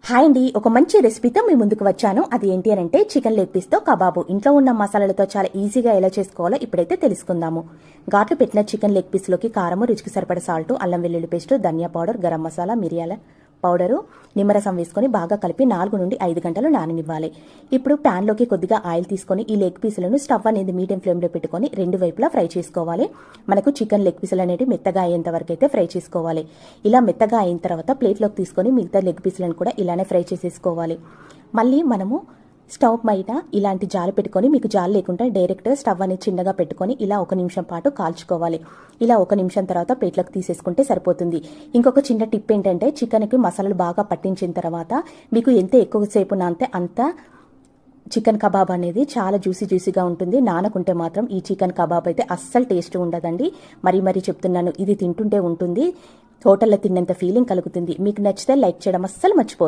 Hi అండి, ఒక మంచి రెసిపీతో మీ ముందుకు వచ్చాను. అది ఏంటి అని అంటే చికెన్ లెగ్ పీస్తో కబాబు. ఇంట్లో ఉన్న మసాలాలతో చాలా ఈజీగా ఎలా చేసుకోవాలో ఇప్పుడైతే తెలుసుకుందాము. ఘాట్లు పెట్టిన చికెన్ లెగ్ పీస్లోకి కారము, రుచికి సరిపడ సాల్ట్, అల్లం వెల్లుల్లి పేస్ట్, ధనియా పౌడర్, గరం మసాలా, మిరియాల పౌడరు, నిమ్మరసం వేసుకొని బాగా కలిపి 4 నుండి 5 గంటలు నాననివ్వాలి. ఇప్పుడు ప్యాన్లోకి కొద్దిగా ఆయిల్ తీసుకొని ఈ లెగ్ పీసులను స్టవ్ అనేది మీడియం ఫ్లేమ్లో పెట్టుకొని 2 వైపులా ఫ్రై చేసుకోవాలి. మనకు చికెన్ లెగ్ పీసులు అనేవి మెత్తగా అయ్యేంత వరకు అయితే ఫ్రై చేసుకోవాలి. ఇలా మెత్తగా అయిన తర్వాత ప్లేట్లోకి తీసుకొని మిగతా లెగ్ పీసులను కూడా ఇలానే ఫ్రై చేసేసుకోవాలి. మళ్ళీ మనము స్టవ్ పైన ఇలాంటి జాలి పెట్టుకొని, మీకు జాలి లేకుండా డైరెక్ట్ స్టవ్ అనేది చిన్నగా పెట్టుకొని ఇలా 1 నిమిషం పాటు కాల్చుకోవాలి. ఇలా 1 నిమిషం తర్వాత ప్లేట్లోకి తీసేసుకుంటే సరిపోతుంది. ఇంకొక చిన్న టిప్ ఏంటంటే చికెన్కి మసాలాలు బాగా పట్టించిన తర్వాత మీకు ఎంత ఎక్కువసేపు నానితే అంత చికెన్ కబాబ్ అనేది చాలా జ్యూసీగా ఉంటుంది. నానకుంటే మాత్రం ఈ చికెన్ కబాబ్ అయితే అస్సలు టేస్ట్ ఉండదండి. మరీ చెప్తున్నాను, ఇది తింటుంటే ఉంటుంది హోటల్లో తిన్నంత ఫీలింగ్ కలుగుతుంది. మీకు నచ్చితే లైక్ చేయడం అస్సలు మర్చిపోవద్దు.